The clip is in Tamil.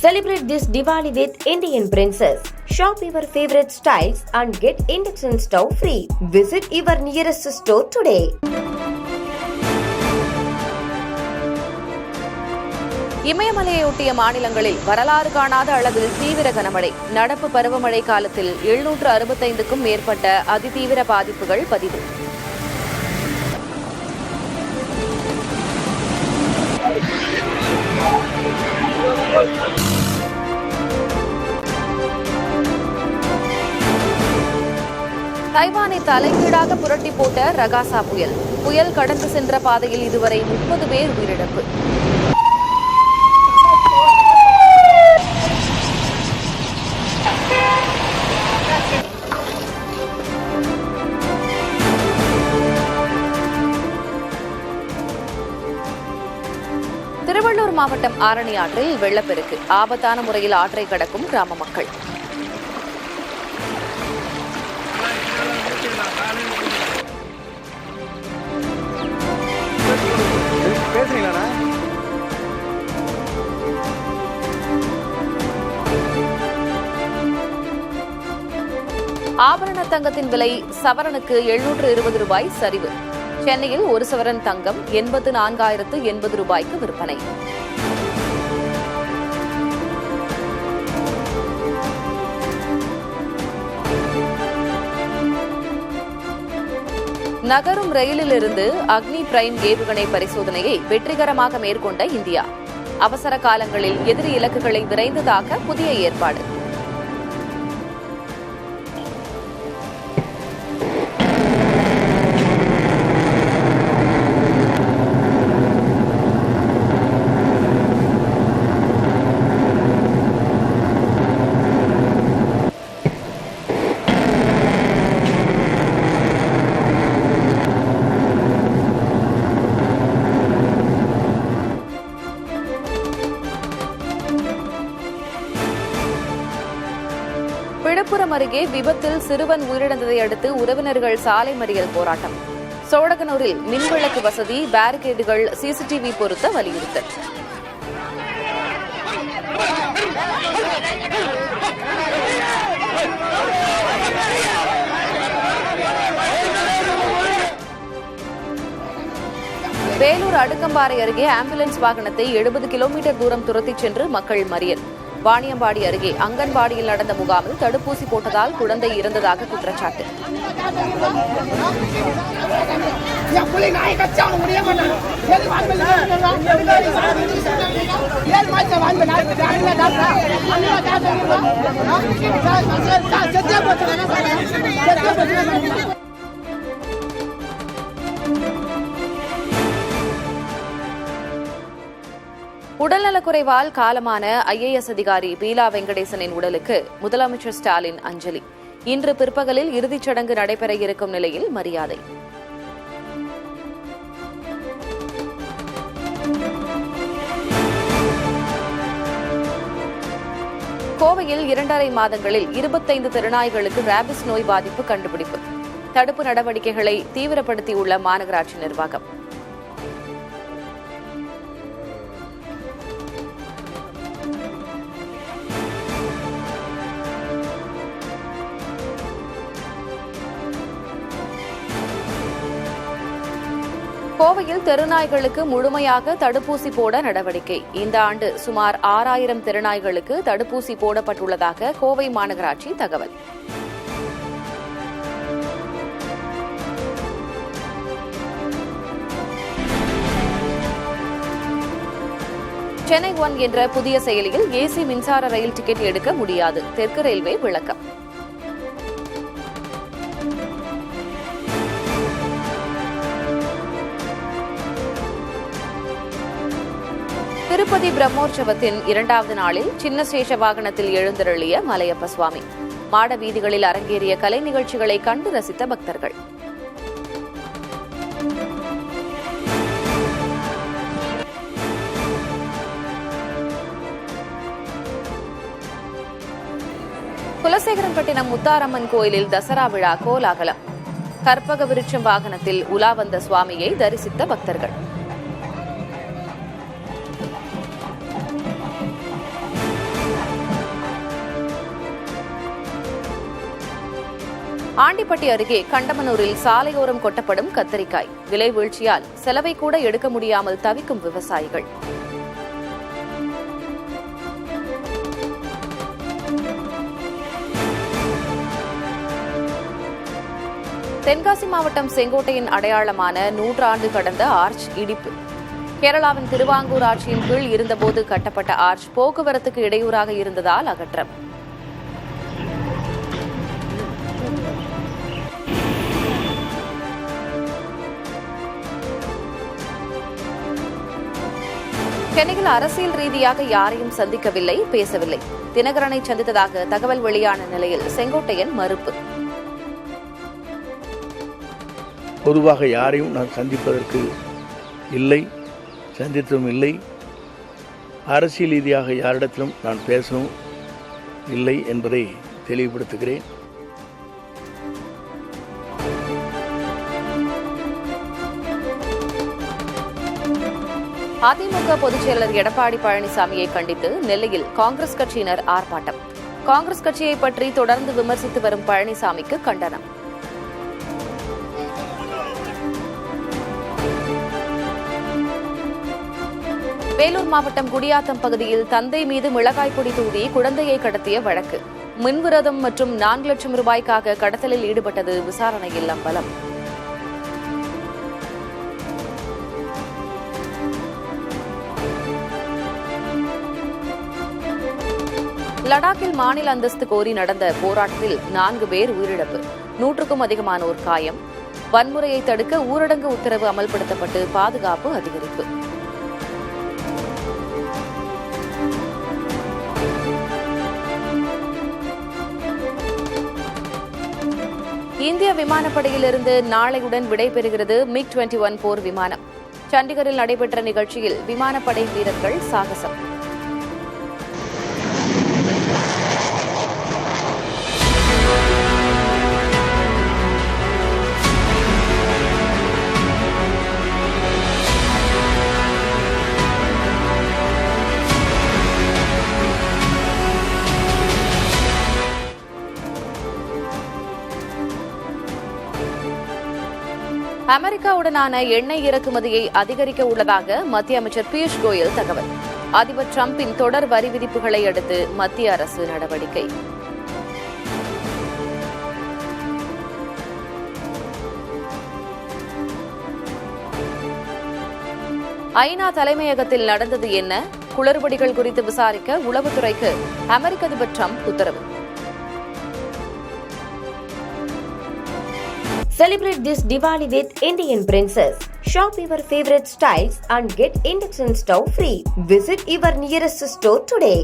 Celebrate this Diwali with Indian Princess. Shop your favorite styles and get induction stove free. Visit your nearest store today. இமயமலையொட்டிய மாநிலங்களில் வரலாறு காணாத அளவில் தீவிர கனமழை. நடப்பு பருவமழை காலத்தில் 765க்கும் மேற்பட்ட அதிதீவிர பாதிப்புகள் பதிவு. தைவானை தலைகீழாக புரட்டி போட்ட ரகாசா புயல். புயல் கடந்து சென்ற பாதையில் இதுவரை 30 பேர் உயிரிழப்பு. திருவள்ளூர் மாவட்டம் ஆரணி ஆற்றில் வெள்ளப்பெருக்கு. ஆபத்தான முறையில் ஆற்றை கடக்கும் கிராம மக்கள். ஆபரண தங்கத்தின் விலை சவரனுக்கு 720 ரூபாய் சரிவு. சென்னையில் ஒரு சவரன் தங்கம் 84,080 ரூபாய்க்கு விற்பனை. நகரும் ரயிலிலிருந்து அக்னி பிரைம் ஏவுகணை பரிசோதனையை வெற்றிகரமாக மேற்கொண்ட இந்தியா. அவசர காலங்களில் எதிரி இலக்குகளை விரைந்து தாக்க புதிய ஏற்பாடு. விழுப்புரம் அருகே விபத்தில் சிறுவன் உயிரிழந்ததை அடுத்து உறவினர்கள் சாலை மறியல் போராட்டம். சோழகனூரில் மின்விளக்கு வசதி, பேரிகேடுகள், சிசிடிவி பொருத்த வலியுறுத்தல். வேலூர் அடுக்கம்பாறை அருகே ஆம்புலன்ஸ் வாகனத்தை 70 கிலோமீட்டர் தூரம் துரத்திச் சென்று மக்கள் மறியல். வாணியம்பாடி அருகே அங்கன்வாடியில் நடந்த முகாமில் தடுப்பூசி போட்டதால் குழந்தை இறந்ததாக குற்றச்சாட்டு. உடல்நலக்குறைவால் காலமான IAS அதிகாரி பீலா வெங்கடேசனின் உடலுக்கு முதலமைச்சர் ஸ்டாலின் அஞ்சலி. இன்று பிற்பகலில் இறுதிச் சடங்கு நடைபெற இருக்கும் நிலையில் மரியாதை. கோவையில் 2.5 மாதங்களில் 25 தெருநாய்களுக்கு ரேபிஸ் நோய் பாதிப்பு கண்டுபிடிப்பு. தடுப்பு நடவடிக்கைகளை தீவிரப்படுத்தியுள்ள மாநகராட்சி நிர்வாகம். கோவையில் தெருநாய்களுக்கு முழுமையாக தடுப்பூசி போட நடவடிக்கை. இந்த ஆண்டு சுமார் 6,000 தெருநாய்களுக்கு தடுப்பூசி போடப்பட்டுள்ளதாக கோவை மாநகராட்சி தகவல். சென்னை ஒன் என்ற புதிய செயலியில் ஏசி மின்சார ரயில் டிக்கெட் எடுக்க முடியாது. தெற்கு ரயில்வே விளக்கம். திருப்பதி பிரம்மோற்சவத்தின் 2வது நாளில் சின்ன சேஷ வாகனத்தில் எழுந்தருளிய மலையப்ப சுவாமி. மாட வீதிகளில் அரங்கேறிய கலை நிகழ்ச்சிகளை கண்டு ரசித்த பக்தர்கள். குலசேகரன்பட்டினம் முத்தாரம்மன் கோயிலில் தசரா விழா கோலாகலம். கற்பக விருட்சம் வாகனத்தில் உலா வந்த சுவாமியை தரிசித்த பக்தர்கள். ஆண்டிப்பட்டி அருகே கண்டமனூரில் சாலையோரம் கொட்டப்படும் கத்தரிக்காய் விலை வீழ்ச்சியால் செலவை கூட எடுக்க முடியாமல் தவிக்கும் விவசாயிகள். தென்காசி மாவட்டம் செங்கோட்டையின் அடையாளமான 100 ஆண்டு கடந்த ஆர்ச் இடிப்பு. கேரளாவின் திருவாங்கூர் ஆட்சியின் கீழ் இருந்தபோது கட்டப்பட்ட ஆர்ச் போக்குவரத்துக்கு இடையூறாக இருந்ததால் அகற்றம். சென்னையில் அரசியல் ரீதியாக யாரையும் சந்திக்கவில்லை, பேசவில்லை. தினகரனை சந்தித்ததாக தகவல் வெளியான நிலையில் செங்கோட்டையன் மறுப்பு. பொதுவாக யாரையும் நான் சந்திப்பதற்கு இல்லை, சந்தித்ததும் இல்லை. அரசியல் ரீதியாக யாரிடத்திலும் நான் பேசவும் இல்லை என்பதை தெளிவுபடுத்துகிறேன். அதிமுக பொதுச் செயலர் எடப்பாடி பழனிசாமியை கண்டித்து நெல்லையில் காங்கிரஸ் கட்சியினர் ஆர்ப்பாட்டம். காங்கிரஸ் கட்சியை பற்றி தொடர்ந்து விமர்சித்து வரும் பழனிசாமிக்கு கண்டனம். வேலூர் மாவட்டம் குடியாத்தம் பகுதியில் தந்தை மீது மிளகாய் பொடி தூவி குழந்தையை கடத்திய வழக்கு. மின்விரோதம் மற்றும் 4 லட்சம் ரூபாய்க்காக கடத்தலில் ஈடுபட்டது விசாரணையில் அம்பலம். லடாக்கில் மாநில அந்தஸ்து கோரி நடந்த போராட்டத்தில் 4 பேர் உயிரிழப்பு, 100க்கும் அதிகமானோர் காயம். வன்முறையை தடுக்க ஊரடங்கு உத்தரவு அமல்படுத்தப்பட்டு பாதுகாப்பு அதிகரிப்பு. இந்திய விமானப்படையிலிருந்து நாளையுடன் விடைபெறுகிறது MiG-21 போர் விமானம். சண்டிகரில் நடைபெற்ற நிகழ்ச்சியில் விமானப்படை வீரர்கள் சாகசம். அமெரிக்காவுடனான எண்ணெய் இறக்குமதியை அதிகரிக்க உள்ளதாக மத்திய அமைச்சர் பியூஷ் கோயல் தகவல். அதிபர் டிரம்பின் தொடர் வரி விதிப்புகளை அடுத்து மத்திய அரசு நடவடிக்கை. ஐநா தலைமையகத்தில் நடந்தது என்ன? குளறுபடிகள் குறித்து விசாரிக்க உளவுத்துறைக்கு அமெரிக்க அதிபர் டிரம்ப் உத்தரவு. Celebrate this Diwali with Indian Princess. Shop your favorite styles and get Induction stove free. Visit your nearest store today.